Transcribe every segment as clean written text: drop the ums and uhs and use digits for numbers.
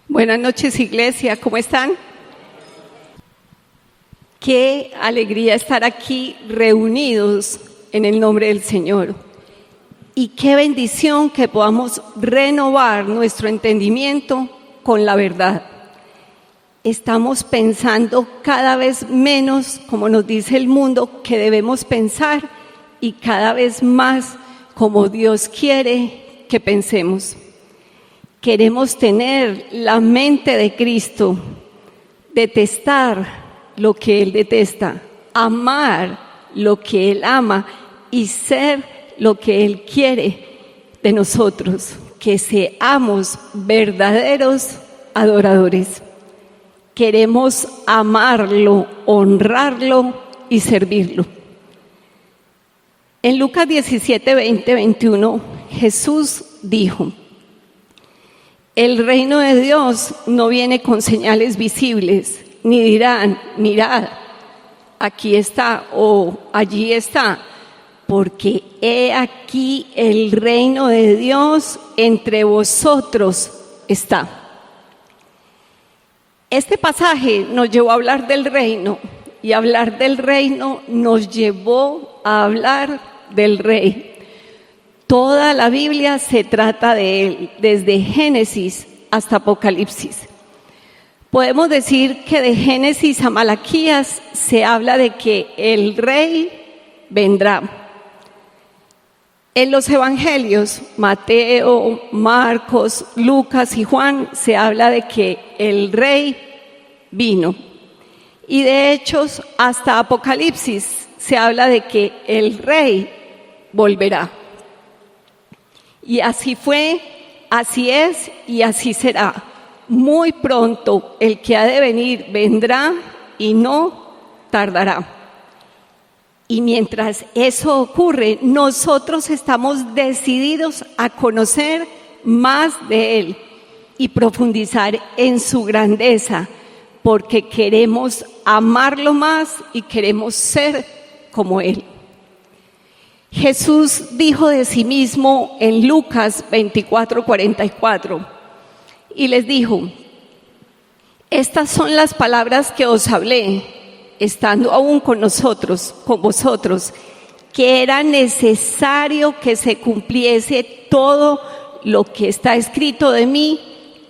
Buenas noches, iglesia, ¿cómo están? Qué alegría estar aquí reunidos en el nombre del Señor. Y qué bendición que podamos renovar nuestro entendimiento con la verdad. Estamos pensando cada vez menos, como nos dice el mundo, que debemos pensar, y cada vez más como Dios quiere que pensemos. Queremos tener la mente de Cristo, detestar lo que Él detesta, amar lo que Él ama y ser lo que Él quiere de nosotros, que seamos verdaderos adoradores. Queremos amarlo, honrarlo y servirlo. En Lucas 17, 20, 21, Jesús dijo: el reino de Dios no viene con señales visibles, ni dirán, mirad, aquí está o allí está, porque he aquí el reino de Dios entre vosotros está. Este pasaje nos llevó a hablar del reino, y hablar del reino nos llevó a hablar del Rey. Toda la Biblia se trata de Él, desde Génesis hasta Apocalipsis. Podemos decir que de Génesis a Malaquías se habla de que el Rey vendrá. En los evangelios, Mateo, Marcos, Lucas y Juan, se habla de que el Rey vino. Y de Hechos hasta Apocalipsis se habla de que el Rey volverá. Y así fue, así es y así será. Muy pronto el que ha de venir vendrá y no tardará. Y mientras eso ocurre, nosotros estamos decididos a conocer más de Él y profundizar en su grandeza, porque queremos amarlo más y queremos ser como Él. Jesús dijo de sí mismo en Lucas 24, 44, y les dijo: estas son las palabras que os hablé, estando aún con vosotros, que era necesario que se cumpliese todo lo que está escrito de mí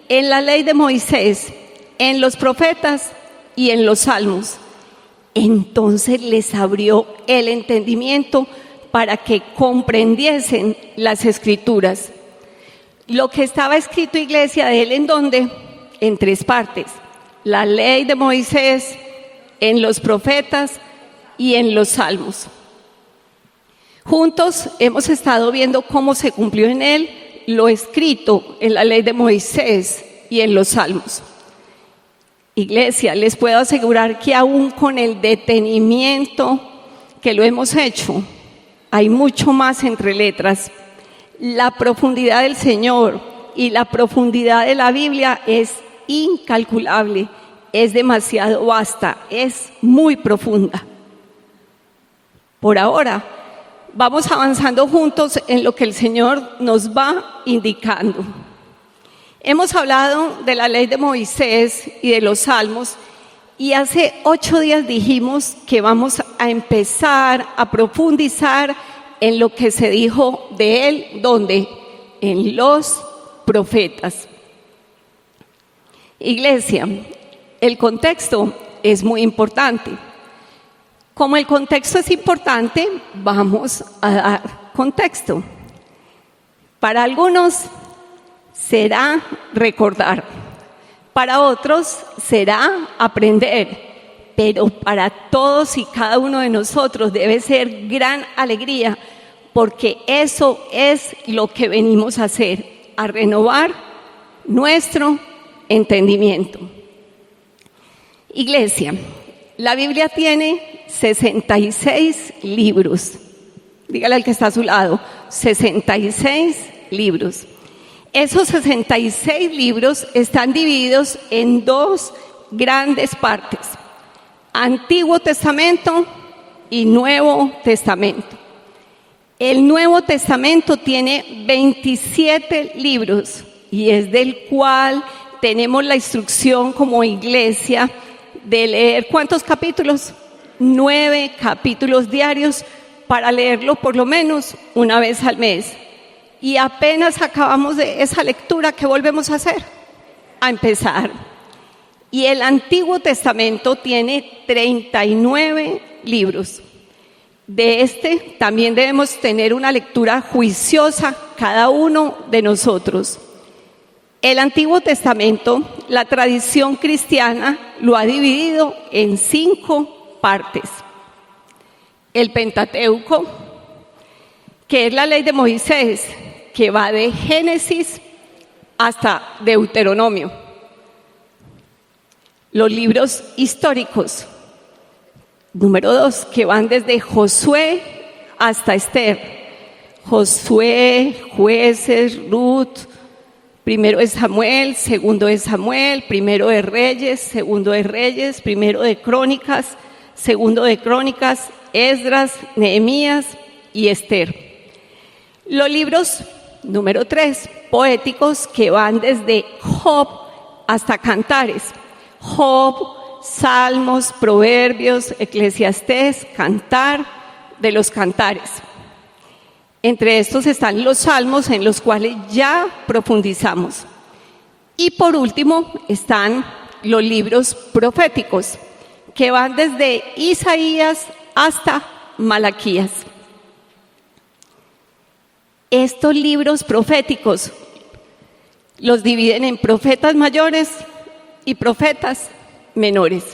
en la ley de Moisés, en los profetas y en los salmos. Entonces les abrió el entendimiento para que comprendiesen las Escrituras. Lo que estaba escrito, iglesia, de Él, ¿en dónde? En tres partes: la ley de Moisés, en los profetas y en los salmos. Juntos hemos estado viendo cómo se cumplió en Él lo escrito en la ley de Moisés y en los salmos. Iglesia, les puedo asegurar que aún con el detenimiento que lo hemos hecho, hay mucho más entre letras. La profundidad del Señor y la profundidad de la Biblia es incalculable, es demasiado vasta, es muy profunda. Por ahora, vamos avanzando juntos en lo que el Señor nos va indicando. Hemos hablado de la ley de Moisés y de los salmos, y hace 8 días dijimos que vamos a empezar a profundizar en lo que se dijo de Él, ¿dónde? En los profetas. Iglesia, el contexto es muy importante. Como el contexto es importante, vamos a dar contexto. Para algunos será recordar, para otros será aprender, pero para todos y cada uno de nosotros debe ser gran alegría, porque eso es lo que venimos a hacer, a renovar nuestro entendimiento. Iglesia, la Biblia tiene 66 libros. Dígale al que está a su lado: 66 libros. Esos 66 libros están divididos en 2 grandes partes: Antiguo Testamento y Nuevo Testamento. El Nuevo Testamento tiene 27 libros y es del cual tenemos la instrucción como iglesia de leer, ¿cuántos capítulos? 9 capítulos diarios para leerlo por lo menos una vez al mes. Y apenas acabamos de esa lectura, ¿qué volvemos a hacer? A empezar. Y el Antiguo Testamento tiene 39 libros. De este también debemos tener una lectura juiciosa cada uno de nosotros. El Antiguo Testamento, la tradición cristiana lo ha dividido en 5 partes. El Pentateuco, que es la ley de Moisés, que va de Génesis hasta Deuteronomio. Los libros históricos, número 2, que van desde Josué hasta Esther. Josué, Jueces, Ruth, primero de Samuel, segundo de Samuel, primero de Reyes, segundo de Reyes, primero de Crónicas, segundo de Crónicas, Esdras, Nehemías y Esther. Los libros, número 3, poéticos, que van desde Job hasta Cantares. Job, Salmos, Proverbios, Eclesiastés, Cantar de los Cantares. Entre estos están los Salmos, en los cuales ya profundizamos. Y por último están los libros proféticos, que van desde Isaías hasta Malaquías. Estos libros proféticos los dividen en profetas mayores y profetas menores.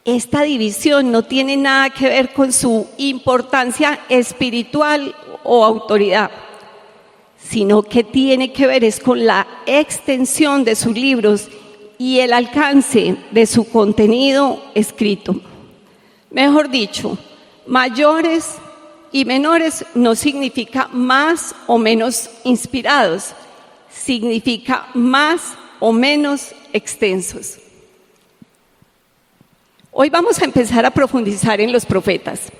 Esta división no tiene nada que ver con su importancia espiritual o autoridad, sino que tiene que ver es con la extensión de sus libros y el alcance de su contenido escrito. Mejor dicho, mayores y menores no significa más o menos inspirados, significa más o menos extensos. Hoy vamos a empezar a profundizar en los profetas.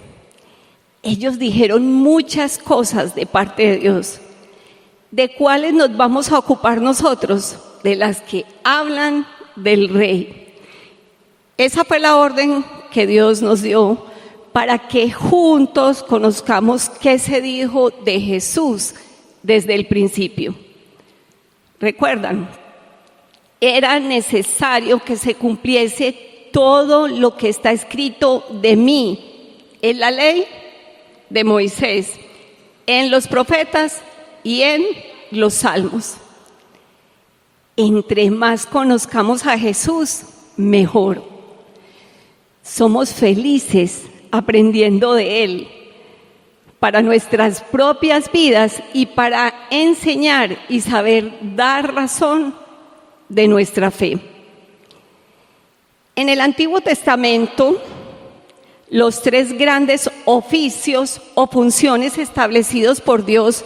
Ellos dijeron muchas cosas de parte de Dios. ¿De cuáles nos vamos a ocupar nosotros? De las que hablan del Rey. Esa fue la orden que Dios nos dio para que juntos conozcamos qué se dijo de Jesús desde el principio. ¿Recuerdan? Era necesario que se cumpliese todo lo que está escrito de mí en la ley de Moisés, en los profetas y en los salmos. Entre más conozcamos a Jesús, mejor. Somos felices aprendiendo de Él para nuestras propias vidas y para enseñar y saber dar razón de nuestra fe. En el Antiguo Testamento, los 3 grandes oficios o funciones establecidos por Dios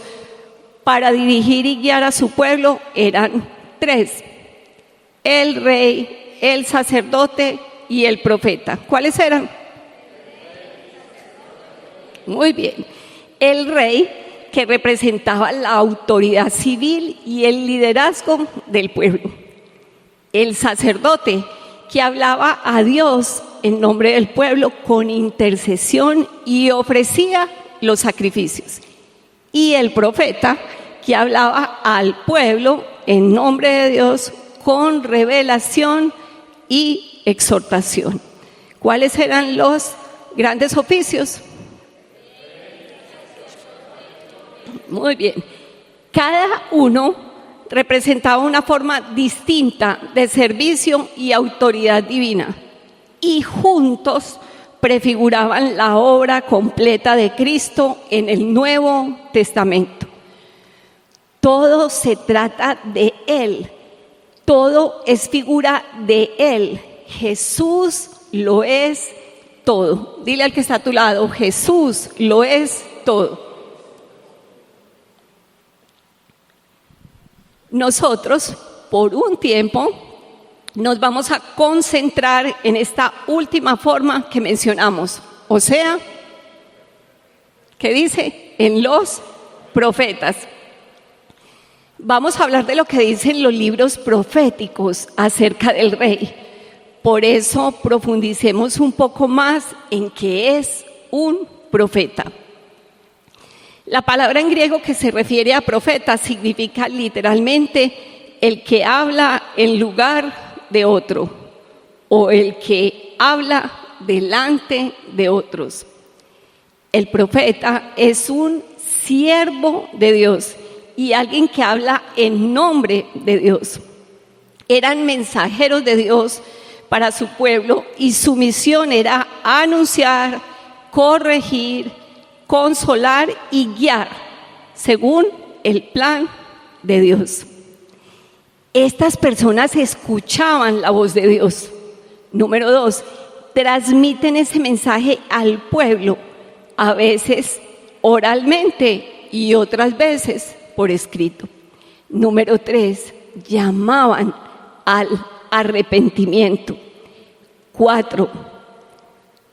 para dirigir y guiar a su pueblo eran 3: el rey, el sacerdote y el profeta. ¿Cuáles eran? Muy bien. El rey, que representaba la autoridad civil y el liderazgo del pueblo. El sacerdote, que hablaba a Dios en nombre del pueblo con intercesión y ofrecía los sacrificios. Y el profeta, que hablaba al pueblo en nombre de Dios con revelación y exhortación. ¿Cuáles eran los grandes oficios? Muy bien. Cada uno representaba una forma distinta de servicio y autoridad divina, y juntos prefiguraban la obra completa de Cristo en el Nuevo Testamento. Todo se trata de Él, todo es figura de Él. Jesús lo es todo. Dile al que está a tu lado: Jesús lo es todo. Nosotros, por un tiempo, nos vamos a concentrar en esta última forma que mencionamos, o sea, ¿qué dice? En los profetas. Vamos a hablar de lo que dicen los libros proféticos acerca del rey. Por eso profundicemos un poco más en qué es un profeta. La palabra en griego que se refiere a profeta significa literalmente el que habla en lugar de otro o el que habla delante de otros. El profeta es un siervo de Dios y alguien que habla en nombre de Dios. Eran mensajeros de Dios para su pueblo y su misión era anunciar, corregir, consolar y guiar según el plan de Dios. Estas personas escuchaban la voz de Dios. Número 2, transmiten ese mensaje al pueblo, a veces oralmente y otras veces por escrito. Número 3, llamaban al arrepentimiento. 4,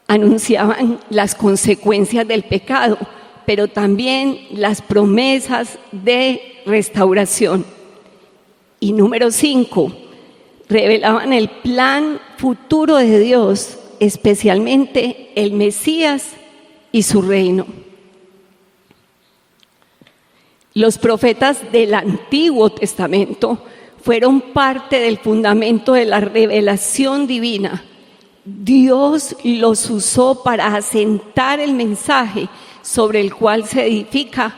anunciaban las consecuencias del pecado, pero también las promesas de restauración. Y número 5, revelaban el plan futuro de Dios, especialmente el Mesías y su reino. Los profetas del Antiguo Testamento fueron parte del fundamento de la revelación divina. Dios los usó para asentar el mensaje sobre el cual se edifica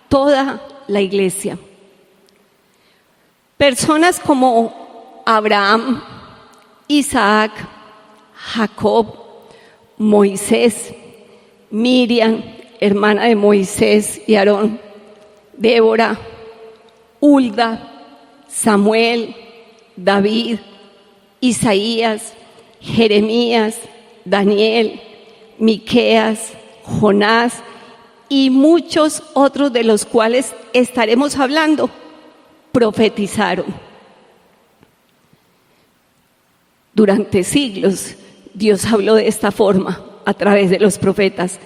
toda la iglesia. Personas como Abraham, Isaac, Jacob, Moisés, Miriam, hermana de Moisés y Aarón, Débora, Hulda, Samuel, David, Isaías, Jeremías, Daniel, Miqueas, Jonás y muchos otros de los cuales estaremos hablando, profetizaron. Durante siglos, Dios habló de esta forma a través de los profetas,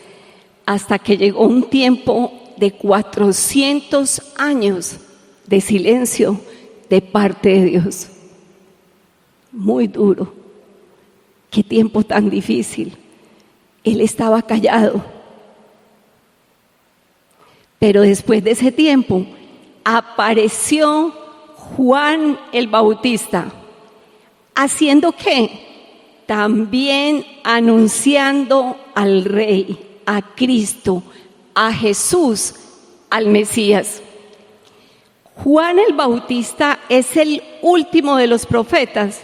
hasta que llegó un tiempo de 400 años de silencio de parte de Dios. Muy duro. Qué tiempo tan difícil. Él estaba callado. Pero después de ese tiempo, apareció Juan el Bautista. ¿Haciendo qué? También anunciando al Rey, a Cristo, a Jesús, al Mesías. Juan el Bautista es el último de los profetas,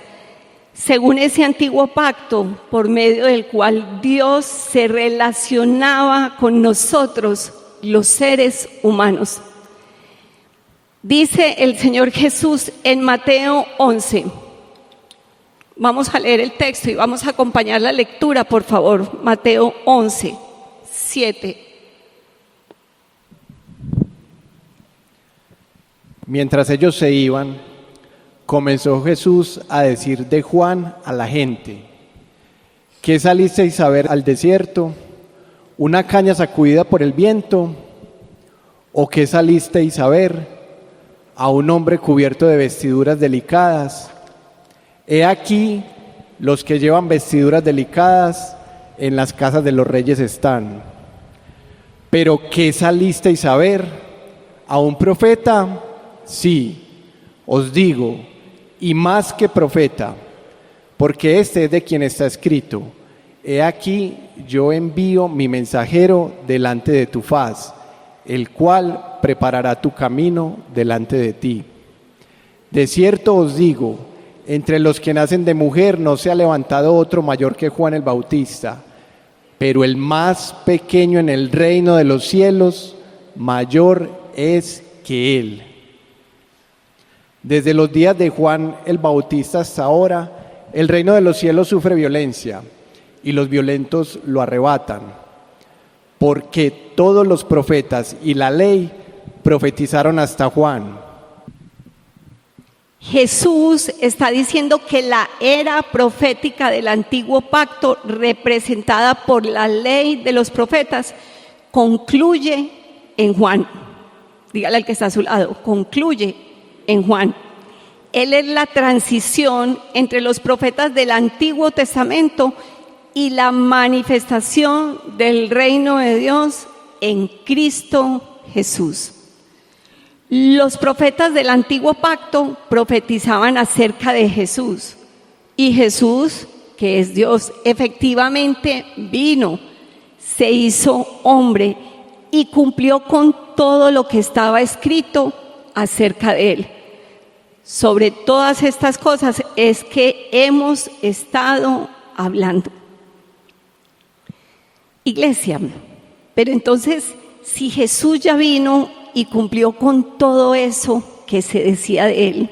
según ese antiguo pacto por medio del cual Dios se relacionaba con nosotros, los seres humanos. Dice el Señor Jesús en Mateo 11. Vamos a leer el texto y vamos a acompañar la lectura, por favor. Mateo 11, 7. Mientras ellos se iban, comenzó Jesús a decir de Juan a la gente: ¿qué salisteis a ver al desierto? ¿Una caña sacudida por el viento? ¿O qué salisteis a ver? ¿A un hombre cubierto de vestiduras delicadas? He aquí, los que llevan vestiduras delicadas en las casas de los reyes están. ¿Pero qué salisteis a ver? ¿A un profeta? Sí, os digo, y más que profeta, porque este es de quien está escrito: he aquí, yo envío mi mensajero delante de tu faz, el cual preparará tu camino delante de ti. De cierto os digo, entre los que nacen de mujer no se ha levantado otro mayor que Juan el Bautista, pero el más pequeño en el reino de los cielos, mayor es que él. Desde los días de Juan el Bautista hasta ahora, el reino de los cielos sufre violencia y los violentos lo arrebatan, porque todos los profetas y la ley profetizaron hasta Juan. Jesús está diciendo que la era profética del antiguo pacto, representada por la ley de los profetas, concluye en Juan. dígale al que está a su lado, concluye en Juan. Él es la transición entre los profetas del Antiguo Testamento y la manifestación del reino de Dios en Cristo Jesús. Los profetas del Antiguo Pacto profetizaban acerca de Jesús, y Jesús, que es Dios, efectivamente vino, se hizo hombre y cumplió con todo lo que estaba escrito acerca de él. Sobre todas estas cosas es que hemos estado hablando. Iglesia, pero entonces, si Jesús ya vino y cumplió con todo eso que se decía de él,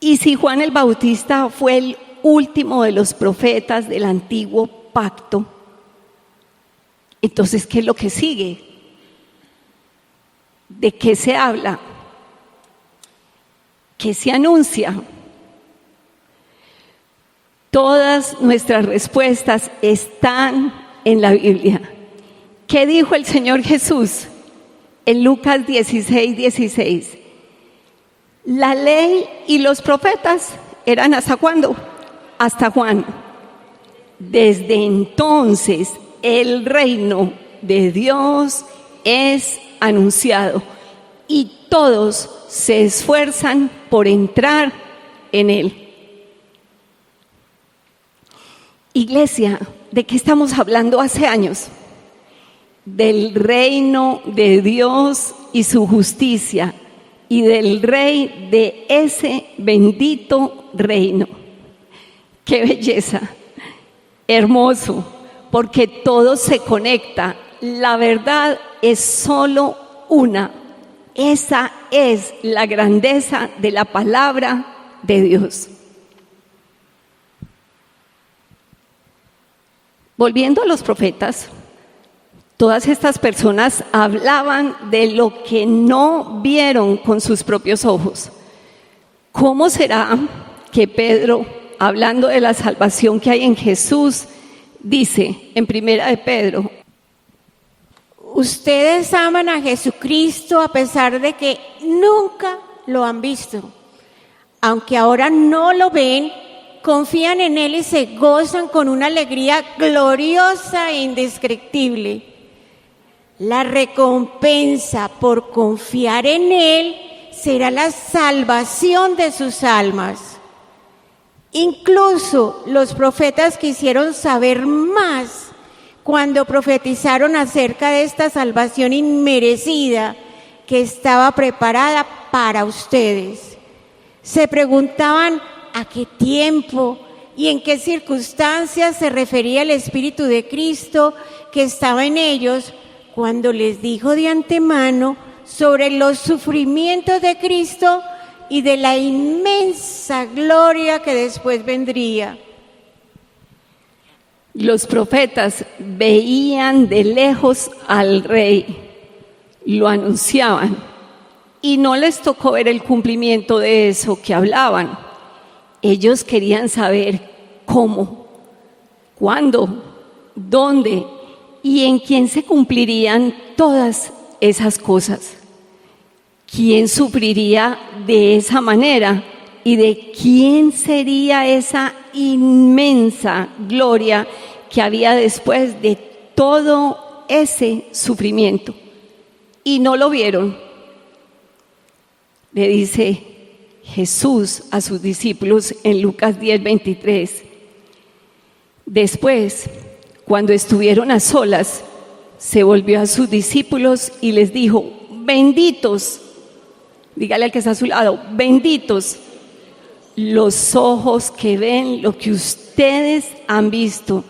y si Juan el Bautista fue el último de los profetas del Antiguo Pacto, entonces, ¿qué es lo que sigue? ¿De qué se habla? ¿Qué se anuncia? Todas nuestras respuestas están en la Biblia. ¿Qué dijo el Señor Jesús en Lucas 16:16? La ley y los profetas eran ¿hasta cuándo? Hasta Juan. Desde entonces el reino de Dios es anunciado y todos se esfuerzan por entrar en él. Iglesia, ¿de qué estamos hablando hace años? Del reino de Dios y su justicia, y del rey de ese bendito reino. ¡Qué belleza! Hermoso, porque todo se conecta. La verdad es solo una. Esa es la grandeza de la palabra de Dios. Volviendo a los profetas, todas estas personas hablaban de lo que no vieron con sus propios ojos. ¿Cómo será que Pedro, hablando de la salvación que hay en Jesús, dice en Primera de Pedro: ustedes aman a Jesucristo a pesar de que nunca lo han visto? Aunque ahora no lo ven, confían en Él y se gozan con una alegría gloriosa e indescriptible. La recompensa por confiar en Él será la salvación de sus almas. Incluso los profetas quisieron saber más cuando profetizaron acerca de esta salvación inmerecida que estaba preparada para ustedes. Se preguntaban a qué tiempo y en qué circunstancias se refería el Espíritu de Cristo que estaba en ellos cuando les dijo de antemano sobre los sufrimientos de Cristo y de la inmensa gloria que después vendría. Los profetas veían de lejos al rey, lo anunciaban, y no les tocó ver el cumplimiento de eso que hablaban. Ellos querían saber cómo, cuándo, dónde y en quién se cumplirían todas esas cosas. ¿Quién sufriría de esa manera? ¿Y de quién sería esa inmensa gloria que había después de todo ese sufrimiento? Y no lo vieron. Le dice Jesús a sus discípulos en Lucas 10:23. Después, cuando estuvieron a solas, se volvió a sus discípulos y les dijo: benditos, dígale al que está a su lado, benditos los ojos que ven lo que ustedes han visto.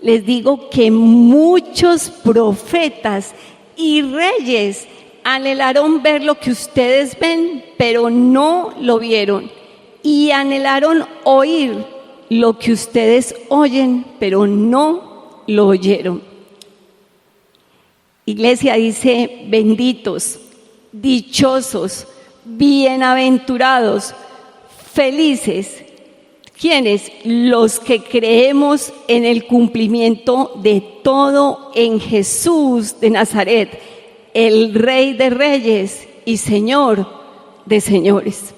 Les digo que muchos profetas y reyes anhelaron ver lo que ustedes ven, pero no lo vieron. Y anhelaron oír lo que ustedes oyen, pero no lo oyeron. Iglesia, dice: benditos, dichosos, bienaventurados, felices. ¿Quiénes? Los que creemos en el cumplimiento de todo en Jesús de Nazaret. el Rey de Reyes y Señor de Señores.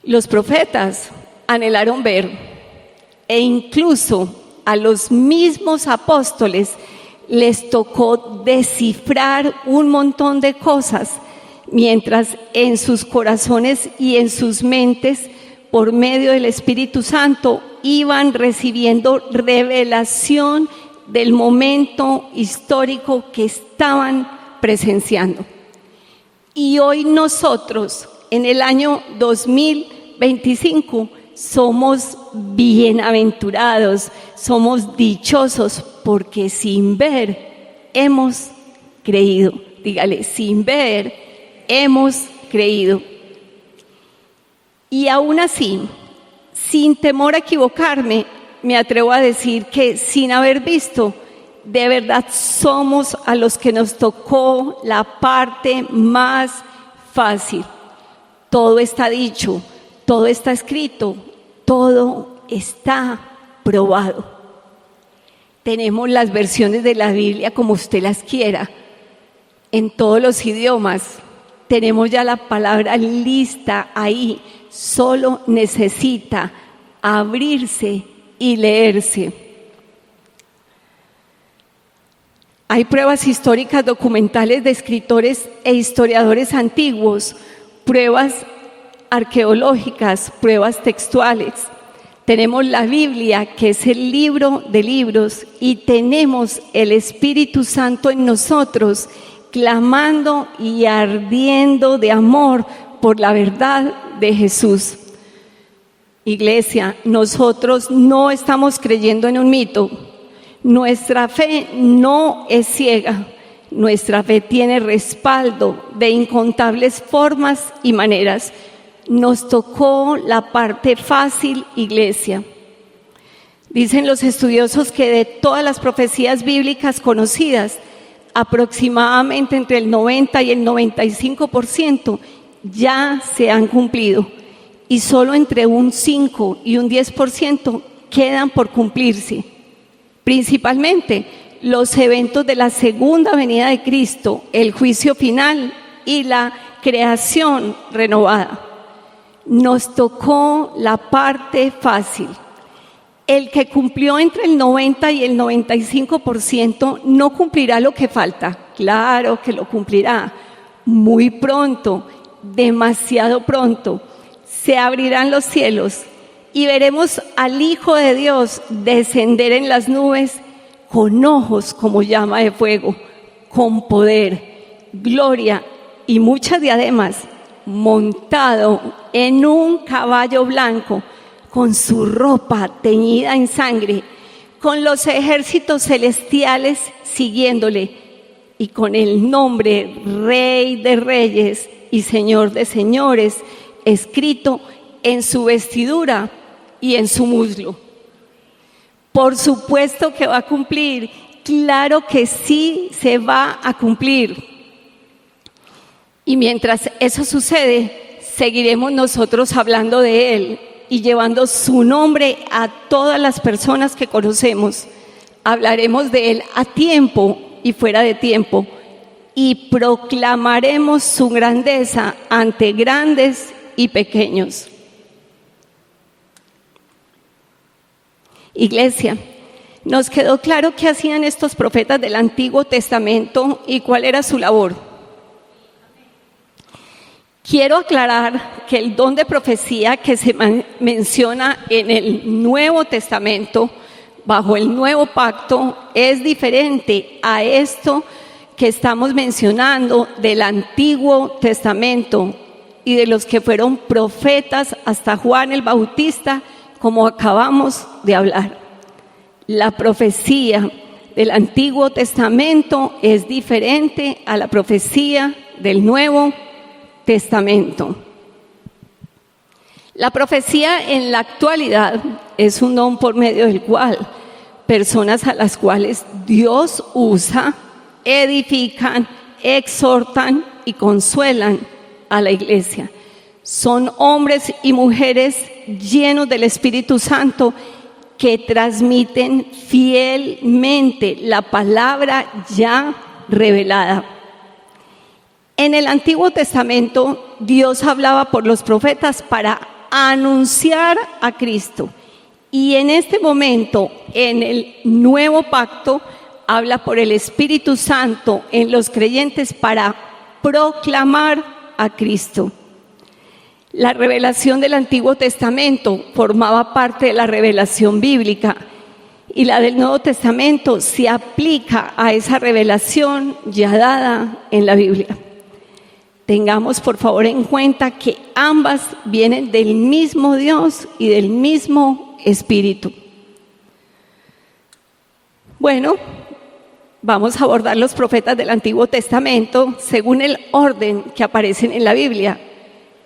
Los profetas anhelaron ver, e incluso a los mismos apóstoles les tocó descifrar un montón de cosas, mientras en sus corazones y en sus mentes, por medio del Espíritu Santo, iban recibiendo revelación del momento histórico que estaban presenciando. Y hoy nosotros, en el año 2025, somos bienaventurados, somos dichosos, porque sin ver hemos creído. Dígale, sin ver hemos creído. Y aún así, sin temor a equivocarme, me atrevo a decir que sin haber visto, de verdad somos a los que nos tocó la parte más fácil. Todo está dicho, todo está escrito, todo está probado. Tenemos las versiones de la Biblia como usted las quiera, en todos los idiomas. Tenemos ya la palabra lista ahí, solo necesita abrirse y leerse. Hay pruebas históricas documentales de escritores e historiadores antiguos, pruebas arqueológicas, pruebas textuales. Tenemos la Biblia, que es el libro de libros, y tenemos el Espíritu Santo en nosotros, clamando y ardiendo de amor por la verdad de Jesús. Iglesia, nosotros no estamos creyendo en un mito. Nuestra fe no es ciega. Nuestra fe tiene respaldo de incontables formas y maneras. Nos tocó la parte fácil, iglesia. Dicen los estudiosos que de todas las profecías bíblicas conocidas, aproximadamente entre el 90 y el 95% ya se han cumplido, y solo entre un 5 y un 10% quedan por cumplirse. Principalmente los eventos de la segunda venida de Cristo, el juicio final y la creación renovada. Nos tocó la parte fácil. El que cumplió entre el 90 y el 95% no cumplirá lo que falta. Claro que lo cumplirá. Muy pronto, demasiado pronto, se abrirán los cielos y veremos al Hijo de Dios descender en las nubes con ojos como llama de fuego, con poder, gloria y muchas diademas, montado en un caballo blanco, con su ropa teñida en sangre, con los ejércitos celestiales siguiéndole, y con el nombre Rey de Reyes y Señor de Señores escrito en su vestidura y en su muslo. Por supuesto que va a cumplir, claro que sí se va a cumplir. Y mientras eso sucede, seguiremos nosotros hablando de Él y llevando su nombre a todas las personas que conocemos. Hablaremos de Él a tiempo y fuera de tiempo, y proclamaremos su grandeza ante grandes y pequeños. Iglesia, nos quedó claro qué hacían estos profetas del Antiguo Testamento y cuál era su labor. Quiero aclarar que el don de profecía que se menciona en el Nuevo Testamento, bajo el Nuevo Pacto, es diferente a esto que estamos mencionando del Antiguo Testamento y de los que fueron profetas hasta Juan el Bautista, como acabamos de hablar. La profecía del Antiguo Testamento es diferente a la profecía del Nuevo Testamento. La profecía en la actualidad es un don por medio del cual personas a las cuales Dios usa, edifican, exhortan y consuelan a la iglesia. Son hombres y mujeres llenos del Espíritu Santo que transmiten fielmente la palabra ya revelada. En el Antiguo Testamento, Dios hablaba por los profetas para anunciar a Cristo. Y en este momento, en el Nuevo Pacto, habla por el Espíritu Santo en los creyentes para proclamar a Cristo. La revelación del Antiguo Testamento formaba parte de la revelación bíblica y la del Nuevo Testamento se aplica a esa revelación ya dada en la Biblia. Tengamos por favor en cuenta que ambas vienen del mismo Dios y del mismo Espíritu. Bueno, vamos a abordar los profetas del Antiguo Testamento según el orden que aparecen en la Biblia.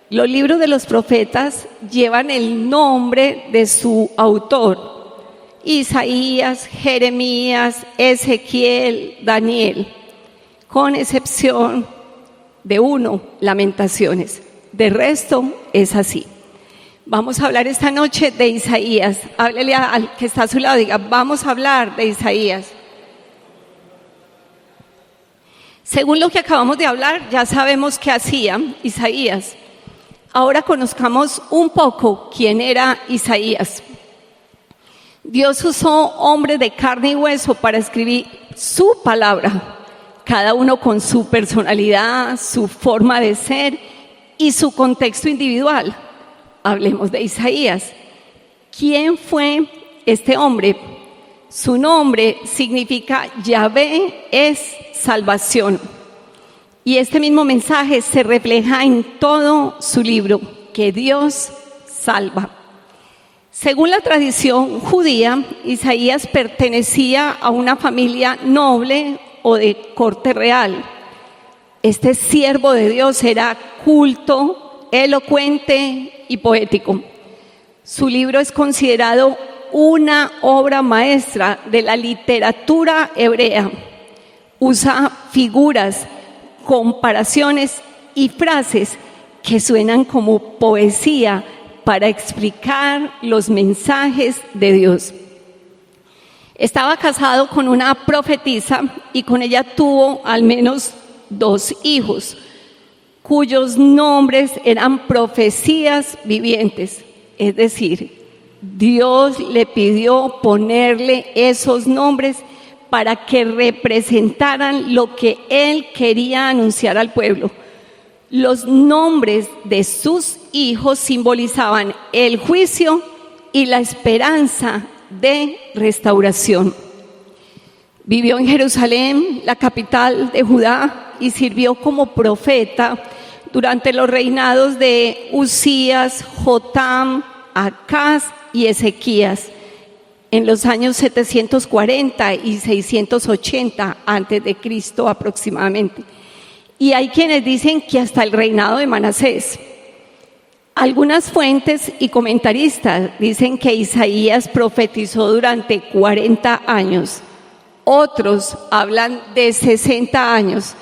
Los libros de los profetas llevan el nombre de su autor: Isaías, Jeremías, Ezequiel, Daniel, con excepción de uno, Lamentaciones. De resto es así. Vamos a hablar esta noche de Isaías. Háblele al que está a su lado, diga, vamos a hablar de Isaías. Según lo que acabamos de hablar, ya sabemos qué hacía Isaías. Ahora conozcamos un poco quién era Isaías. Dios usó hombres de carne y hueso para escribir su palabra, cada uno con su personalidad, su forma de ser y su contexto individual. Hablemos de Isaías. ¿Quién fue este hombre? Su nombre significa Yahvé es salvación. Y este mismo mensaje se refleja en todo su libro, que Dios salva. Según la tradición judía, Isaías pertenecía a una familia noble o de corte real. Este siervo de Dios era culto, elocuente y poético. Su libro es considerado una obra maestra de la literatura hebrea. Usa figuras, comparaciones y frases que suenan como poesía para explicar los mensajes de Dios. Estaba casado con una profetisa y con ella tuvo al menos 2 hijos, cuyos nombres eran profecías vivientes. Es decir, Dios le pidió ponerle esos nombres para que representaran lo que Él quería anunciar al pueblo. Los nombres de sus hijos simbolizaban el juicio y la esperanza de restauración. Vivió en Jerusalén, la capital de Judá, y sirvió como profeta durante los reinados de Uzías, Jotam, Acaz y Ezequías, en los años 740 y 680 antes de Cristo aproximadamente. Y hay quienes dicen que hasta el reinado de Manasés. Algunas fuentes y comentaristas dicen que Isaías profetizó durante 40 años. Otros hablan de 60 años.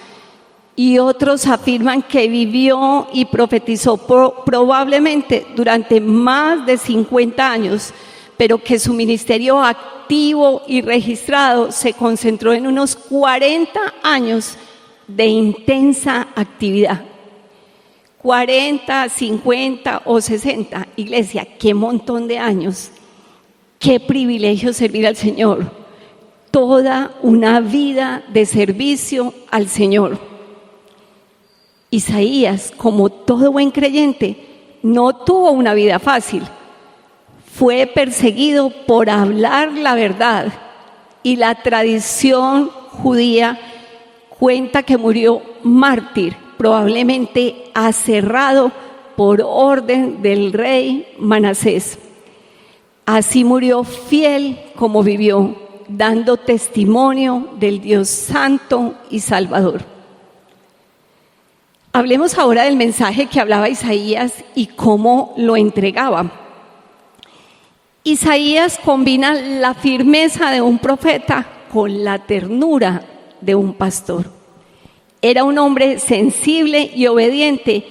Y otros afirman que vivió y profetizó probablemente durante más de 50 años, pero que su ministerio activo y registrado se concentró en unos 40 años de intensa actividad. 40, 50 o 60. Iglesia, qué montón de años. Qué privilegio servir al Señor. Toda una vida de servicio al Señor. Isaías, como todo buen creyente, no tuvo una vida fácil. Fue perseguido por hablar la verdad y la tradición judía cuenta que murió mártir, probablemente aserrado por orden del rey Manasés. Así murió fiel como vivió, dando testimonio del Dios Santo y Salvador. Hablemos ahora del mensaje que hablaba Isaías y cómo lo entregaba. Isaías combina la firmeza de un profeta con la ternura de un pastor. Era un hombre sensible y obediente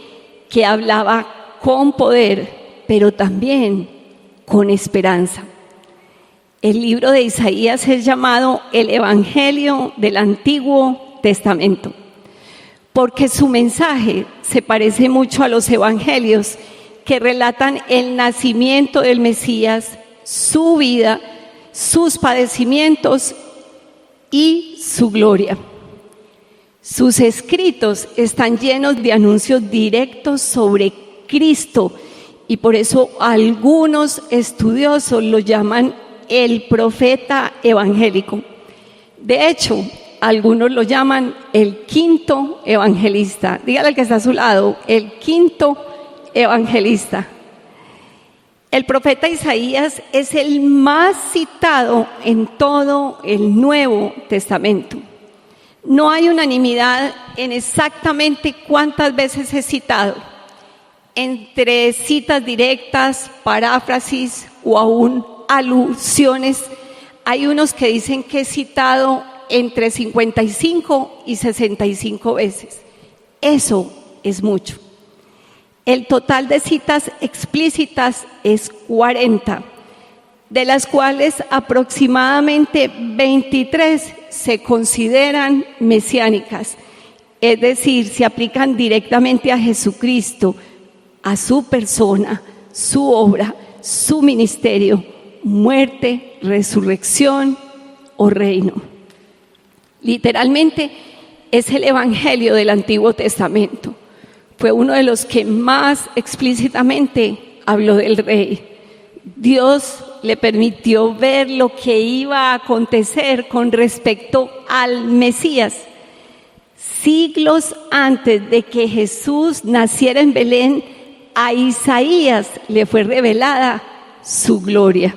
que hablaba con poder, pero también con esperanza. El libro de Isaías es llamado el Evangelio del Antiguo Testamento, porque su mensaje se parece mucho a los evangelios que relatan el nacimiento del Mesías, su vida, sus padecimientos y su gloria. Sus escritos están llenos de anuncios directos sobre Cristo y por eso algunos estudiosos lo llaman el profeta evangélico. De hecho, algunos lo llaman el quinto evangelista. Dígale al que está a su lado, el quinto evangelista. El profeta Isaías es el más citado en todo el Nuevo Testamento. No hay unanimidad en exactamente cuántas veces es citado, entre citas directas, paráfrasis o aún alusiones. Hay unos que dicen que es citado entre 55 y 65 veces. Eso es mucho. El total de citas explícitas es 40, de las cuales aproximadamente 23 se consideran mesiánicas, es decir, se aplican directamente a Jesucristo, a su persona, su obra, su ministerio, muerte, resurrección o reino. Literalmente es el Evangelio del Antiguo Testamento. Fue uno de los que más explícitamente habló del Rey. Dios le permitió ver lo que iba a acontecer con respecto al Mesías. Siglos antes de que Jesús naciera en Belén, a Isaías le fue revelada su gloria.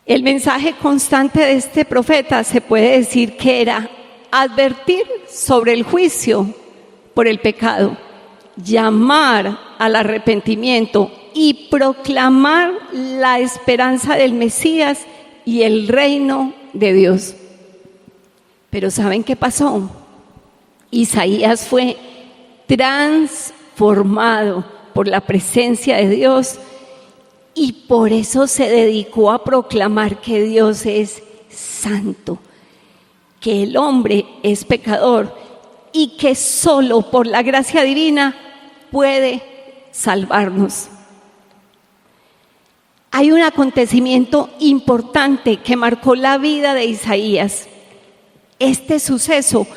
El mensaje constante de este profeta se puede decir que era advertir sobre el juicio por el pecado, llamar al arrepentimiento y proclamar la esperanza del Mesías y el reino de Dios. Pero ¿saben qué pasó? Isaías fue transformado por la presencia de Dios y por eso se dedicó a proclamar que Dios es santo, que el hombre es pecador y que solo por la gracia divina puede salvarnos. Hay un acontecimiento importante que marcó la vida de Isaías. Este suceso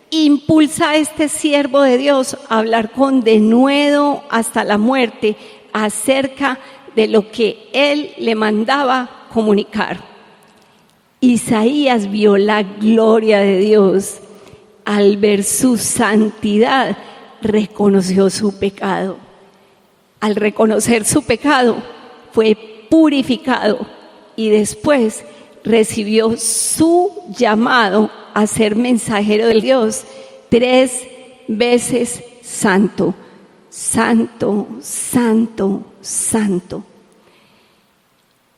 impulsa a este siervo de Dios a hablar con denuedo hasta la muerte acerca de lo que él le mandaba comunicar. Isaías vio la gloria de Dios. Al ver su santidad, reconoció su pecado. Al reconocer su pecado, fue purificado y después recibió su llamado a ser mensajero de Dios 3 veces santo, santo, santo, santo.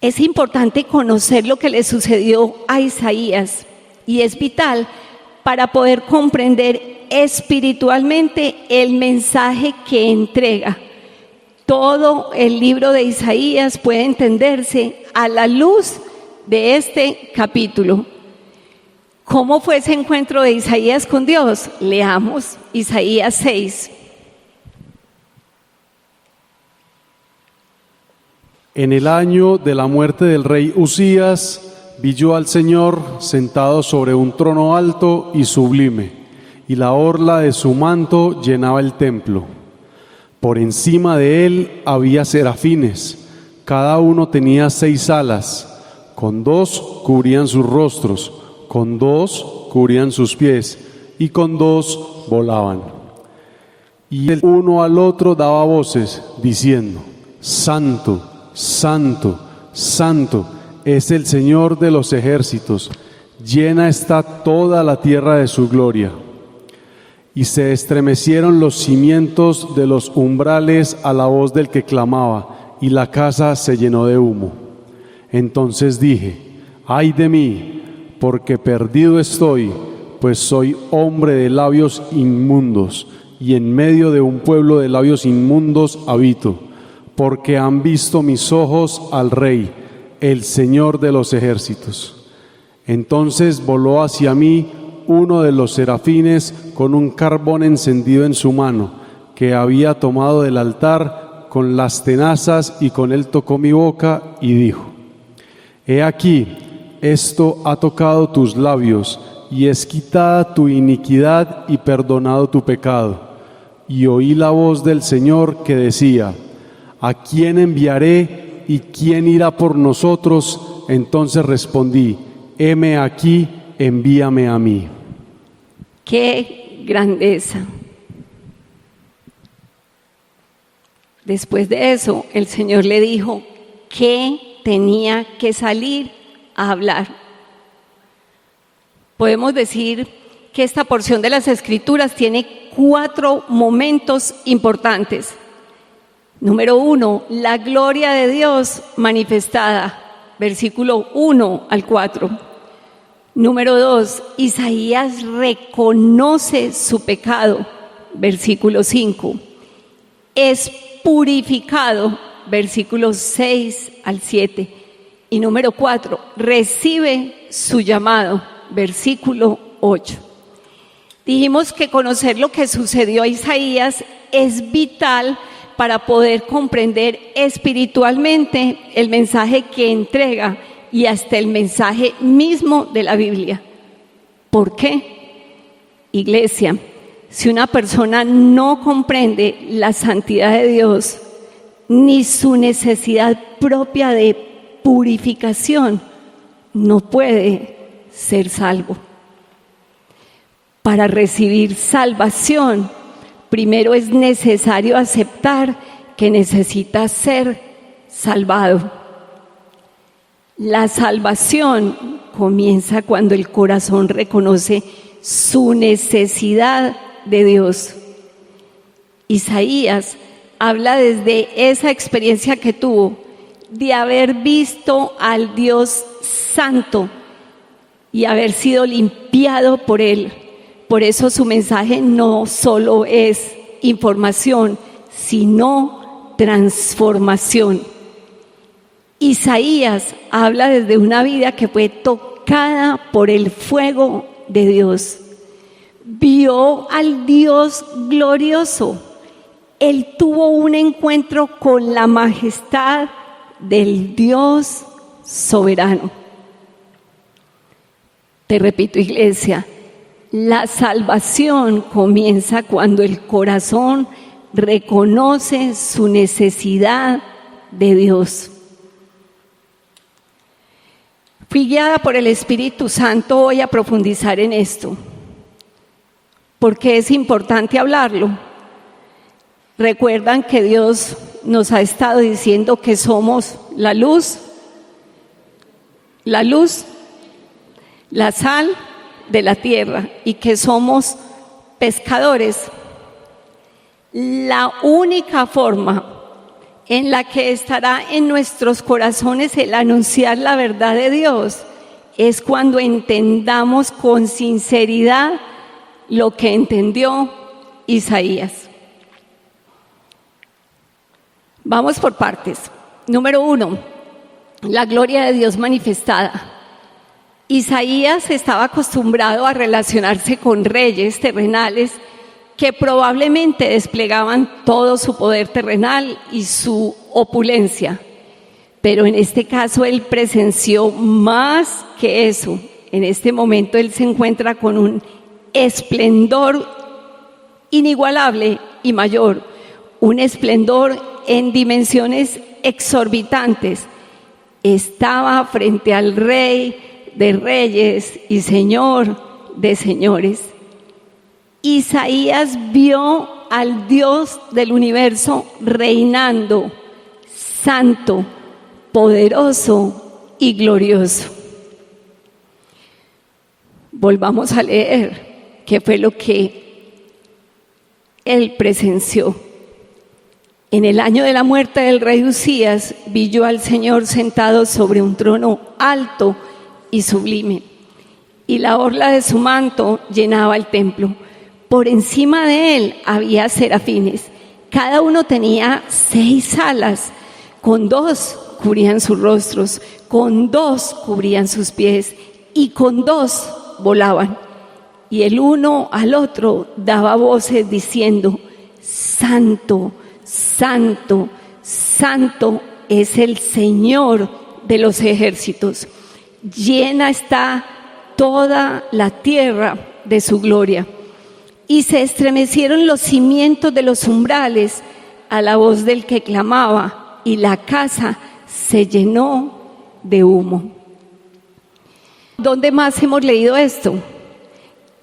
Es importante conocer lo que le sucedió a Isaías y es vital para poder comprender espiritualmente el mensaje que entrega. Todo el libro de Isaías puede entenderse a la luz de este capítulo. ¿Cómo fue ese encuentro de Isaías con Dios? Leamos Isaías 6. En el año de la muerte del rey Usías, vi yo al Señor sentado sobre un trono alto y sublime, y la orla de su manto llenaba el templo. Por encima de él había serafines, cada uno tenía 6 alas, con 2 cubrían sus rostros, con 2 cubrían sus pies, y con 2 volaban. Y el uno al otro daba voces, diciendo: Santo, Santo, Santo, es el Señor de los ejércitos, llena está toda la tierra de su gloria. Y se estremecieron los cimientos de los umbrales a la voz del que clamaba, y la casa se llenó de humo. Entonces dije: ay de mí, porque perdido estoy, pues soy hombre de labios inmundos, y en medio de un pueblo de labios inmundos habito, porque han visto mis ojos al Rey, el Señor de los ejércitos. Entonces voló hacia mí uno de los serafines con un carbón encendido en su mano, que había tomado del altar con las tenazas, y con él tocó mi boca y dijo: He aquí, esto ha tocado tus labios, y es quitada tu iniquidad y perdonado tu pecado. Y oí la voz del Señor que decía: ¿A quién enviaré y quién irá por nosotros? Entonces respondí: heme aquí, envíame a mí. ¡Qué grandeza! Después de eso, el Señor le dijo que tenía que salir a hablar. Podemos decir que esta porción de las Escrituras tiene 4 momentos importantes. Número 1, la gloria de Dios manifestada, versículo 1 al 4. Número 2, Isaías reconoce su pecado, versículo 5. Es purificado, versículos 6 al 7. Y número 4, recibe su llamado, versículo 8. Dijimos que conocer lo que sucedió a Isaías es vital para poder comprender espiritualmente el mensaje que entrega y hasta el mensaje mismo de la Biblia. ¿Por qué? Iglesia, si una persona no comprende la santidad de Dios ni su necesidad propia de purificación, no puede ser salvo. Para recibir salvación, primero es necesario aceptar que necesita ser salvado. La salvación comienza cuando el corazón reconoce su necesidad de Dios. Isaías habla desde esa experiencia que tuvo de haber visto al Dios santo y haber sido limpiado por Él. Por eso su mensaje no solo es información, sino transformación. Isaías habla desde una vida que fue tocada por el fuego de Dios. Vio al Dios glorioso. Él tuvo un encuentro con la majestad del Dios soberano. Te repito, iglesia, la salvación comienza cuando el corazón reconoce su necesidad de Dios. Fui guiada por el Espíritu Santo hoy a profundizar en esto, porque es importante hablarlo. Recuerdan que Dios nos ha estado diciendo que somos la luz, la sal de la tierra, y que somos pescadores. La única forma en la que estará en nuestros corazones el anunciar la verdad de Dios es cuando entendamos con sinceridad lo que entendió Isaías. Vamos por partes. Número 1, la gloria de Dios manifestada. Isaías estaba acostumbrado a relacionarse con reyes terrenales que probablemente desplegaban todo su poder terrenal y su opulencia. Pero en este caso él presenció más que eso. En este momento él se encuentra con un esplendor inigualable y mayor, un esplendor en dimensiones exorbitantes. Estaba frente al Rey de Reyes y Señor de Señores. Isaías vio al Dios del universo reinando, santo, poderoso y glorioso. Volvamos a leer qué fue lo que él presenció. En el año de la muerte del rey Usías, vi yo al Señor sentado sobre un trono alto y sublime, y la orla de su manto llenaba el templo. Por encima de él había serafines, cada uno tenía 6 alas, con 2 cubrían sus rostros, con 2 cubrían sus pies, y con 2 volaban, y el uno al otro daba voces diciendo: Santo, Santo, Santo es el Señor de los ejércitos. Llena está toda la tierra de su gloria. Y se estremecieron los cimientos de los umbrales a la voz del que clamaba, y la casa se llenó de humo. ¿Dónde más hemos leído esto?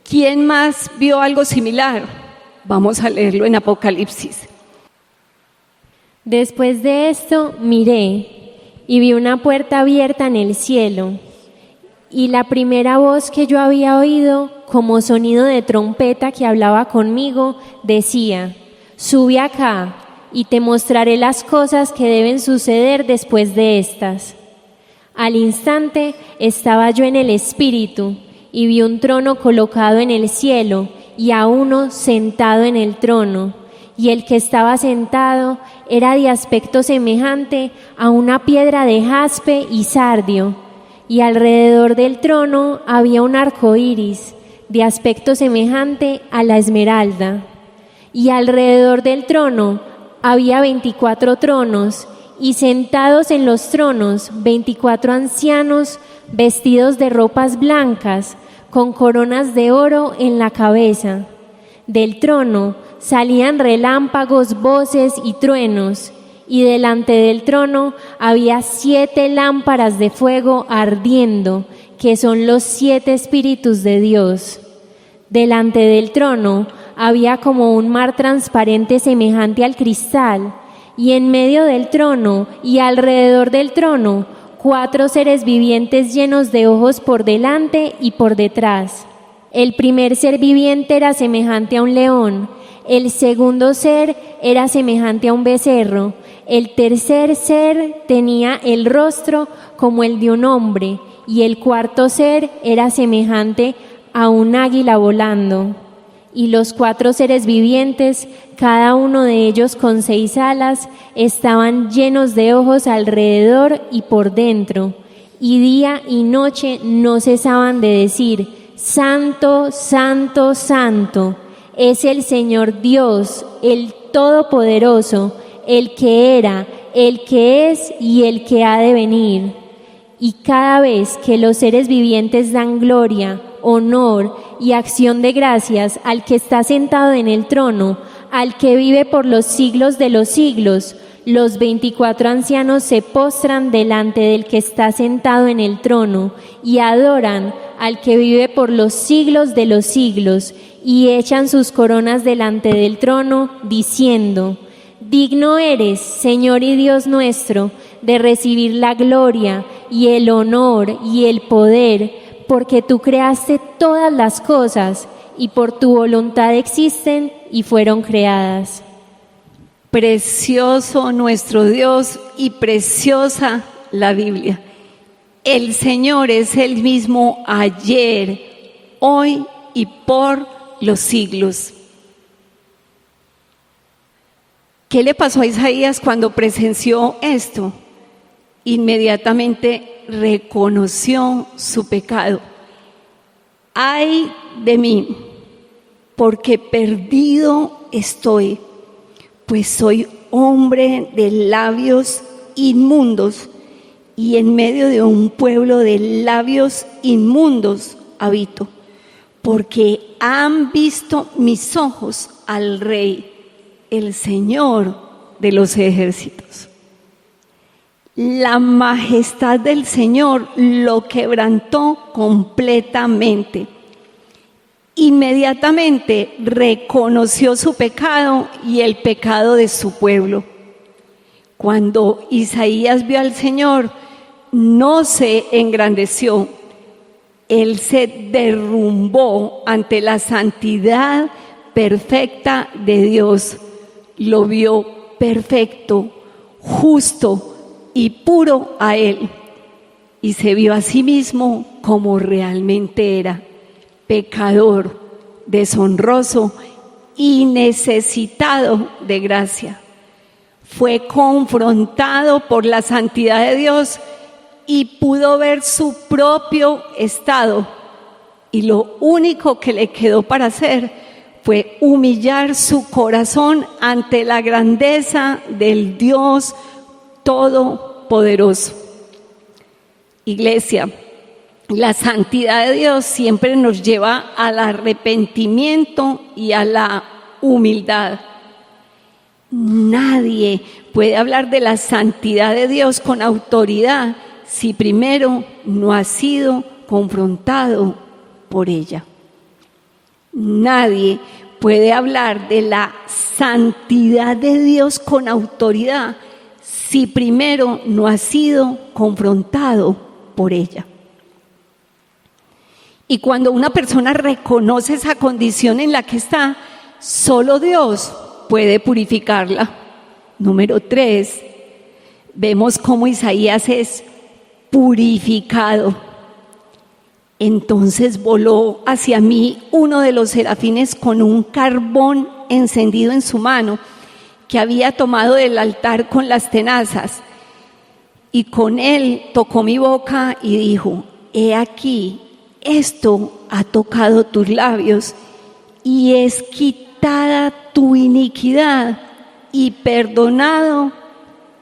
¿Quién más vio algo similar? Vamos a leerlo en Apocalipsis. Después de esto miré y vi una puerta abierta en el cielo, y la primera voz que yo había oído, como sonido de trompeta que hablaba conmigo, decía: Sube acá y te mostraré las cosas que deben suceder después de estas. Al instante estaba yo en el Espíritu y vi un trono colocado en el cielo y a uno sentado en el trono, y el que estaba sentado era de aspecto semejante a una piedra de jaspe y sardio, y alrededor del trono había un arco iris de aspecto semejante a la esmeralda, y alrededor del trono había 24 tronos, y sentados en los tronos 24 ancianos vestidos de ropas blancas, con coronas de oro en la cabeza. Del trono salían relámpagos, voces y truenos, y delante del trono había 7 lámparas de fuego ardiendo, que son los 7 espíritus de Dios. Delante del trono había como un mar transparente semejante al cristal, y en medio del trono y alrededor del trono 4 seres vivientes llenos de ojos por delante y por detrás. El primer ser viviente era semejante a un león, el segundo ser era semejante a un becerro, el tercer ser tenía el rostro como el de un hombre, y el cuarto ser era semejante a un águila volando. Y los 4 seres vivientes, cada uno de ellos con 6 alas, estaban llenos de ojos alrededor y por dentro, y día y noche no cesaban de decir: Santo, Santo, Santo, es el Señor Dios, el Todopoderoso, el que era, el que es y el que ha de venir. Y cada vez que los seres vivientes dan gloria, honor y acción de gracias al que está sentado en el trono, al que vive por los siglos de los siglos, los 24 ancianos se postran delante del que está sentado en el trono y adoran al que vive por los siglos de los siglos, y echan sus coronas delante del trono, diciendo: Digno eres, Señor y Dios nuestro, de recibir la gloria y el honor y el poder, porque tú creaste todas las cosas, y por tu voluntad existen y fueron creadas. Precioso nuestro Dios y preciosa la Biblia. El Señor es el mismo ayer, hoy y por los siglos. ¿Qué le pasó a Isaías cuando presenció esto? Inmediatamente reconoció su pecado. ¡Ay de mí! Porque perdido estoy, pues soy hombre de labios inmundos, y en medio de un pueblo de labios inmundos habito, porque han visto mis ojos al Rey, el Señor de los ejércitos. La majestad del Señor lo quebrantó completamente. Inmediatamente reconoció su pecado y el pecado de su pueblo. Cuando Isaías vio al Señor, no se engrandeció. Él se derrumbó ante la santidad perfecta de Dios. Lo vio perfecto, justo y puro a Él, y se vio a sí mismo como realmente era: pecador, deshonroso y necesitado de gracia. Fue confrontado por la santidad de Dios y pudo ver su propio estado. Y lo único que le quedó para hacer fue humillar su corazón ante la grandeza del Dios Todopoderoso. Iglesia, la santidad de Dios siempre nos lleva al arrepentimiento y a la humildad. Nadie puede hablar de la santidad de Dios con autoridad si primero no ha sido confrontado por ella. Nadie puede hablar de la santidad de Dios con autoridad si primero no ha sido confrontado por ella. Y cuando una persona reconoce esa condición en la que está, solo Dios puede purificarla. Número 3, vemos cómo Isaías es purificado. Entonces voló hacia mí uno de los serafines con un carbón encendido en su mano, que había tomado del altar con las tenazas, y con él tocó mi boca y dijo: he aquí, esto ha tocado tus labios, y es quitada tu iniquidad y perdonado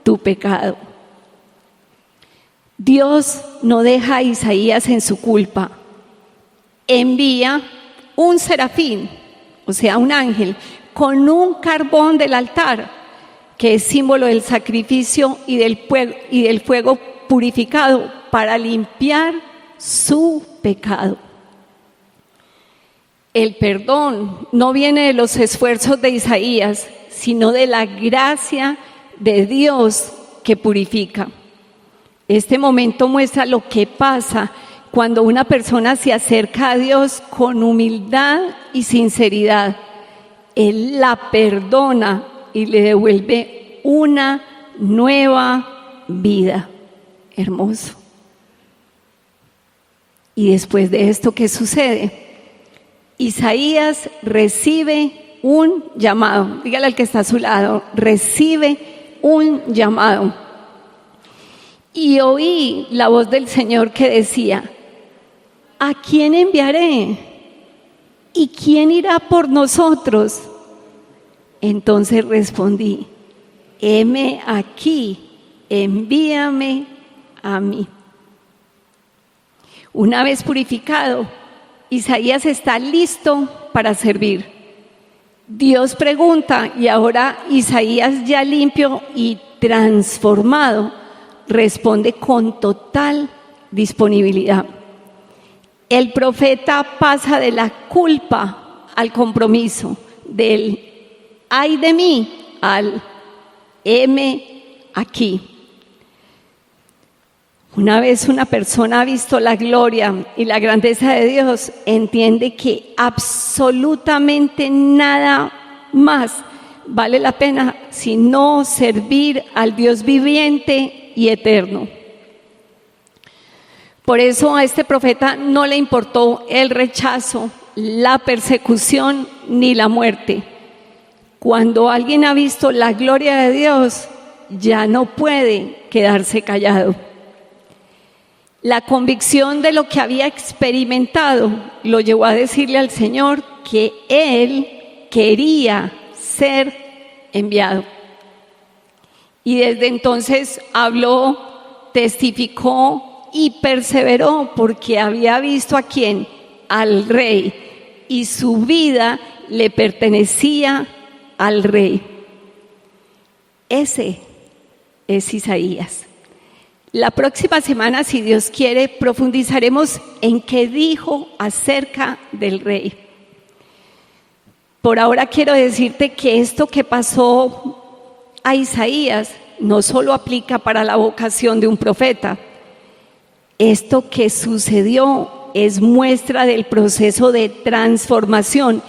tu pecado. Dios no deja a Isaías en su culpa. Envía un serafín, o sea, un ángel, con un carbón del altar, que es símbolo del sacrificio y del fuego purificado, para limpiar su pecado. El perdón no viene de los esfuerzos de Isaías, sino de la gracia de Dios que purifica. Este momento muestra lo que pasa cuando una persona se acerca a Dios con humildad y sinceridad. Él la perdona y le devuelve una nueva vida. Hermoso. Y después de esto, ¿qué sucede? Isaías recibe un llamado. Dígale al que está a su lado: recibe un llamado. Y oí la voz del Señor que decía: ¿a quién enviaré? ¿Y quién irá por nosotros? Entonces respondí: heme aquí, envíame a mí. Una vez purificado, Isaías está listo para servir. Dios pregunta, y ahora Isaías, ya limpio y transformado, responde con total disponibilidad. El profeta pasa de la culpa al compromiso, del ay de mí al heme aquí. Una vez una persona ha visto la gloria y la grandeza de Dios, entiende que absolutamente nada más vale la pena sino servir al Dios viviente y eterno. Por eso a este profeta no le importó el rechazo, la persecución ni la muerte. Cuando alguien ha visto la gloria de Dios, ya no puede quedarse callado. La convicción de lo que había experimentado lo llevó a decirle al Señor que él quería ser enviado. Y desde entonces habló, testificó y perseveró, porque había visto ¿a quién? Al Rey, y su vida le pertenecía al Rey. Ese es Isaías. La próxima semana, si Dios quiere, profundizaremos en qué dijo acerca del Rey. Por ahora quiero decirte que esto que pasó a Isaías no solo aplica para la vocación de un profeta. Esto que sucedió es muestra del proceso de transformación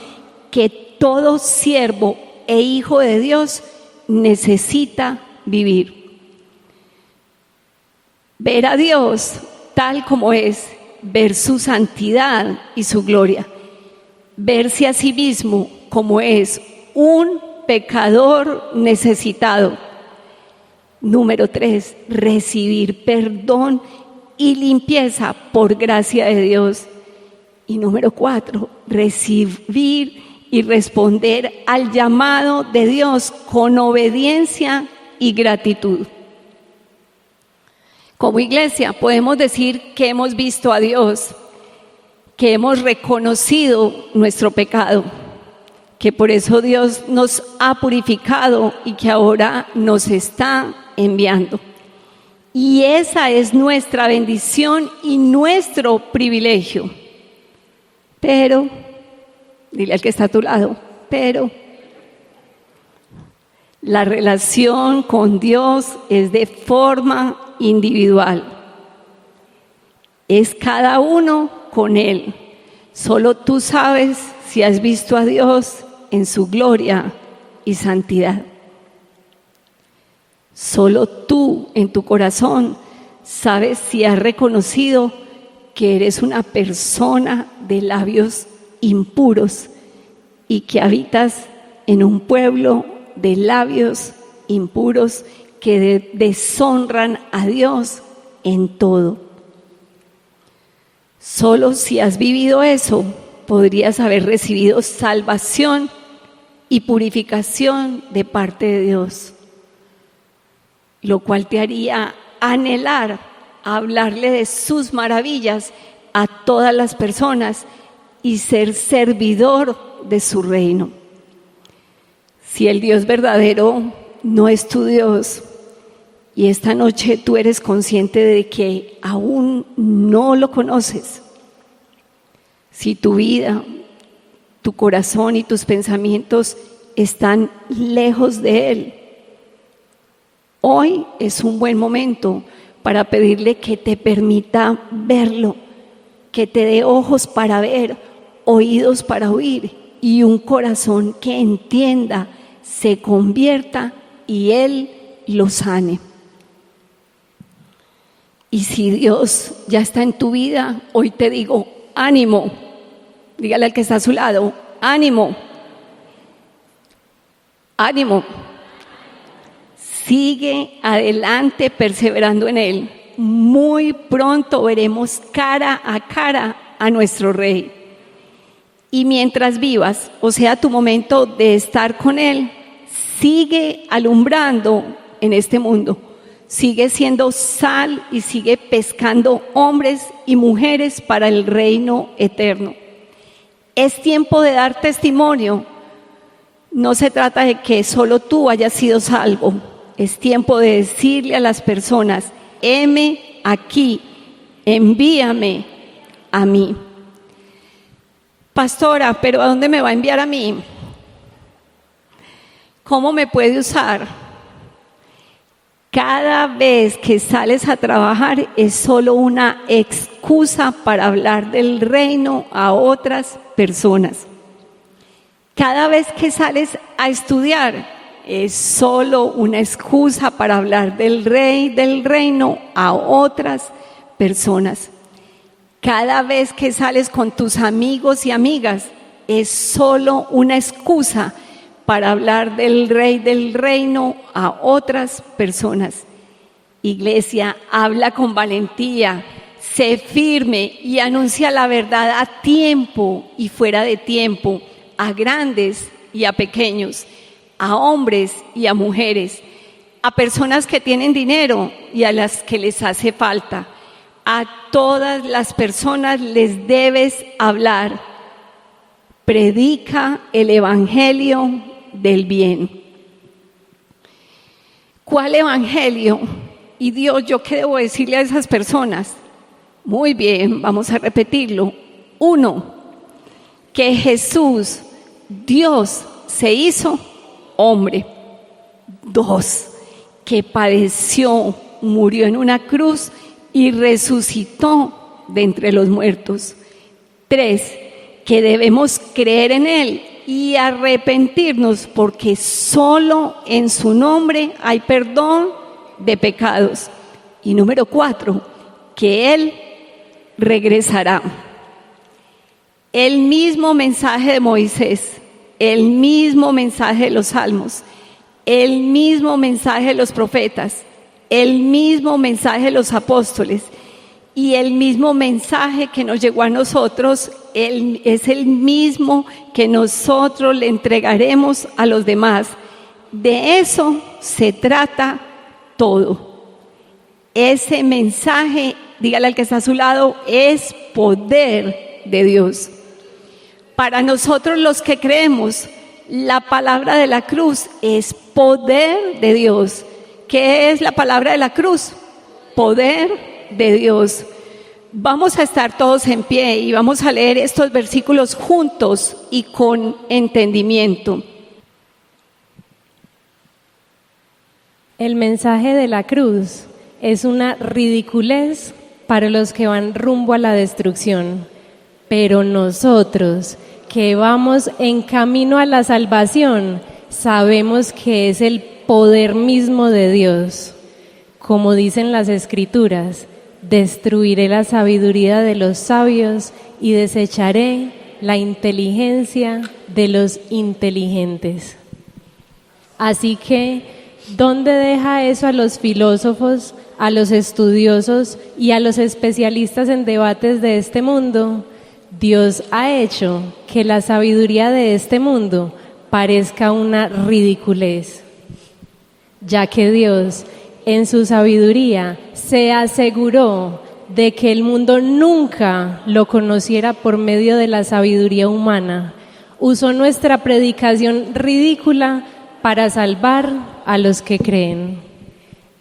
que todo siervo e hijo de Dios necesita vivir. Ver a Dios tal como es, ver su santidad y su gloria, verse a sí mismo como es, un pecador necesitado, Número 3, recibir perdón y limpieza por gracia de Dios. Y número 4, recibir y responder al llamado de Dios con obediencia y gratitud. Como iglesia podemos decir que hemos visto a Dios, que hemos reconocido nuestro pecado, que por eso Dios nos ha purificado y que ahora nos está enviando. Y esa es nuestra bendición y nuestro privilegio. Pero, dile al que está a tu lado, pero la relación con Dios es de forma individual. Es cada uno con Él. Solo tú sabes si has visto a Dios en su gloria y santidad. Solo tú en tu corazón sabes si has reconocido que eres una persona de labios impuros y que habitas en un pueblo de labios impuros que deshonran a Dios en todo. Solo si has vivido eso, podrías haber recibido salvación y purificación de parte de Dios, lo cual te haría anhelar hablarle de sus maravillas a todas las personas y ser servidor de su reino. Si el Dios verdadero no es tu Dios y esta noche tú eres consciente de que aún no lo conoces, si tu vida, tu corazón y tus pensamientos están lejos de Él, hoy es un buen momento para pedirle que te permita verlo, que te dé ojos para ver, oídos para oír y un corazón que entienda, se convierta y Él lo sane. Y si Dios ya está en tu vida, hoy te digo, ánimo. Dígale al que está a su lado, ánimo. Ánimo. Sigue adelante perseverando en Él. Muy pronto veremos cara a cara a nuestro Rey. Y mientras vivas, o sea, tu momento de estar con Él, sigue alumbrando en este mundo. Sigue siendo sal y sigue pescando hombres y mujeres para el reino eterno. Es tiempo de dar testimonio. No se trata de que solo tú hayas sido salvo. Es tiempo de decirle a las personas, heme aquí, envíame a mí. Pastora, ¿pero a dónde me va a enviar a mí? ¿Cómo me puede usar? Cada vez que sales a trabajar es solo una excusa para hablar del reino a otras personas. Cada vez que sales a estudiar es solo una excusa para hablar del rey, del reino a otras personas. Cada vez que sales con tus amigos y amigas es solo una excusa para hablar del rey, del reino a otras personas. Iglesia, habla con valentía, sé firme y anuncia la verdad a tiempo y fuera de tiempo, a grandes y a pequeños, a hombres y a mujeres, a personas que tienen dinero y a las que les hace falta. A todas las personas les debes hablar. Predica el evangelio del bien. ¿Cuál evangelio? Y Dios, ¿yo qué debo decirle a esas personas? Muy bien, vamos a repetirlo. 1, que Jesús, Dios, se hizo hombre. 2, que padeció, murió en una cruz y resucitó de entre los muertos. 3, que debemos creer en Él y arrepentirnos porque solo en su nombre hay perdón de pecados. Y número 4, que Él regresará. El mismo mensaje de Moisés, el mismo mensaje de los Salmos, el mismo mensaje de los profetas, el mismo mensaje de los apóstoles y el mismo mensaje que nos llegó a nosotros es el mismo que nosotros le entregaremos a los demás. De eso se trata todo. Ese mensaje, dígale al que está a su lado, es poder de Dios. Para nosotros los que creemos, la palabra de la cruz es poder de Dios. ¿Qué es la palabra de la cruz? Poder de Dios. Vamos a estar todos en pie y vamos a leer estos versículos juntos y con entendimiento. El mensaje de la cruz es una ridiculez para los que van rumbo a la destrucción, pero nosotros que vamos en camino a la salvación sabemos que es el poder mismo de Dios. Como dicen las Escrituras, destruiré la sabiduría de los sabios y desecharé la inteligencia de los inteligentes. Así que, ¿dónde deja eso a los filósofos, a los estudiosos y a los especialistas en debates de este mundo? Dios ha hecho que la sabiduría de este mundo parezca una ridiculez, ya que Dios, en su sabiduría, se aseguró de que el mundo nunca lo conociera por medio de la sabiduría humana. Usó nuestra predicación ridícula para salvar a los que creen.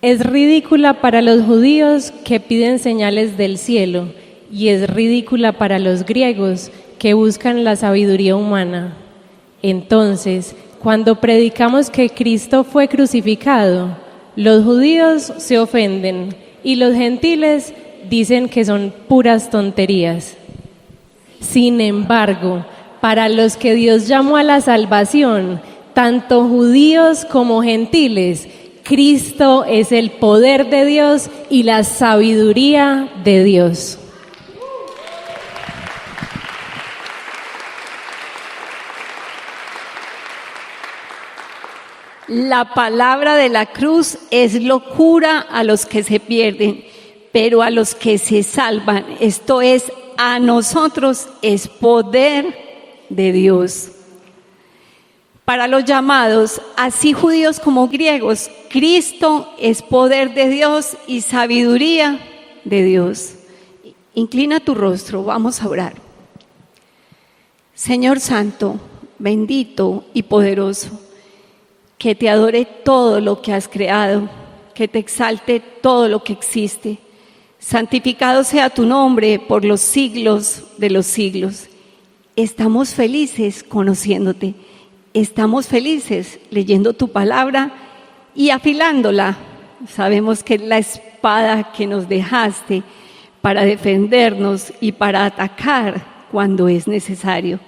Es ridícula para los judíos que piden señales del cielo y es ridícula para los griegos que buscan la sabiduría humana. Entonces, cuando predicamos que Cristo fue crucificado, los judíos se ofenden y los gentiles dicen que son puras tonterías. Sin embargo, para los que Dios llamó a la salvación, tanto judíos como gentiles, Cristo es el poder de Dios y la sabiduría de Dios. La palabra de la cruz es locura a los que se pierden, pero a los que se salvan, esto es, a nosotros, es poder de Dios. Para los llamados, así judíos como griegos, Cristo es poder de Dios y sabiduría de Dios. Inclina tu rostro, vamos a orar. Señor Santo, bendito y poderoso, que te adore todo lo que has creado, que te exalte todo lo que existe. Santificado sea tu nombre por los siglos de los siglos. Estamos felices conociéndote, estamos felices leyendo tu palabra y afilándola. Sabemos que es la espada que nos dejaste para defendernos y para atacar cuando es necesario.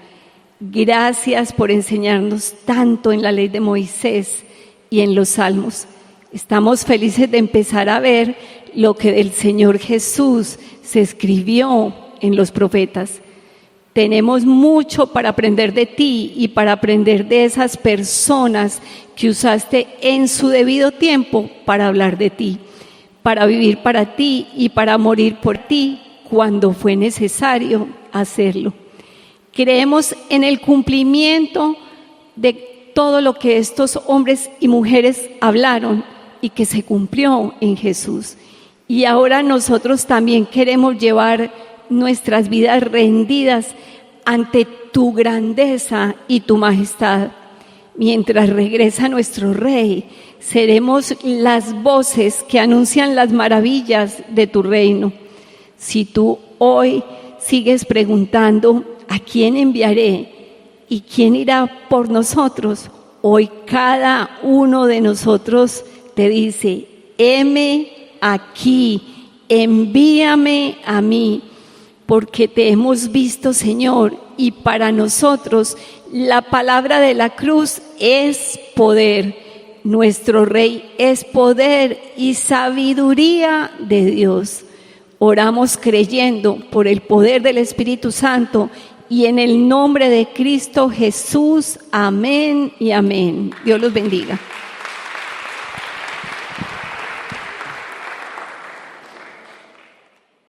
Gracias por enseñarnos tanto en la ley de Moisés y en los salmos. Estamos felices de empezar a ver lo que del Señor Jesús se escribió en los profetas. Tenemos mucho para aprender de ti y para aprender de esas personas que usaste en su debido tiempo para hablar de ti, para vivir para ti y para morir por ti cuando fue necesario hacerlo. Creemos en el cumplimiento de todo lo que estos hombres y mujeres hablaron y que se cumplió en Jesús. Y ahora nosotros también queremos llevar nuestras vidas rendidas ante tu grandeza y tu majestad. Mientras regresa nuestro Rey, seremos las voces que anuncian las maravillas de tu reino. Si tú hoy sigues preguntando, ¿a quién enviaré? ¿Y quién irá por nosotros? Hoy cada uno de nosotros te dice, heme aquí, envíame a mí, porque te hemos visto, Señor, y para nosotros la palabra de la cruz es poder. Nuestro Rey es poder y sabiduría de Dios. Oramos creyendo por el poder del Espíritu Santo y en el nombre de Cristo Jesús. Amén y amén. Dios los bendiga.